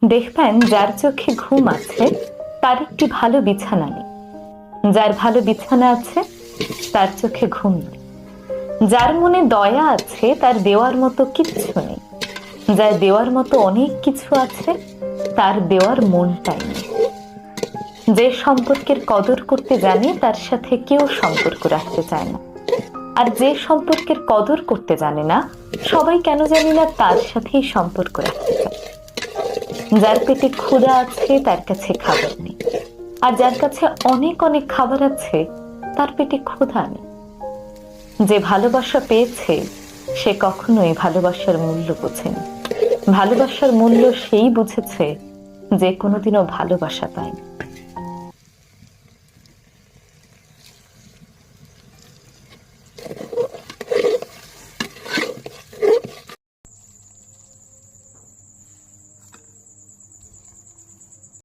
দেখবেন যার চোখে ঘুম আছে তার একটি ভালো বিছানা নেই, যার ভালো বিছানা আছে তার চোখে ঘুম নেই। যার মনে দয়া আছে তার দেওয়ার মতো কিচ্ছু নেই, যার দেওয়ার মতো অনেক কিছু আছে তার দেওয়ার মনটাই নেই। যে সম্পর্কের কদর করতে জানে তার সাথে কেউ সম্পর্ক রাখতে চায় না, আর যে সম্পর্কের কদর করতে জানে না সবাই কেন জানি না তার সাথেই সম্পর্ক রাখতে চায়। যার পেটে ক্ষুধা আছে তার কাছে খাবার নেই, আর যার কাছে অনেক অনেক খাবার আছে তার পেটে ক্ষুধা নেই। যে ভালোবাসা পেয়েছে সে কখনোই ভালোবাসার মূল্য বোঝেনি। ভালোবাসার মূল্য সেই বুঝেছে যে কোনোদিনও ভালোবাসা পায়নি।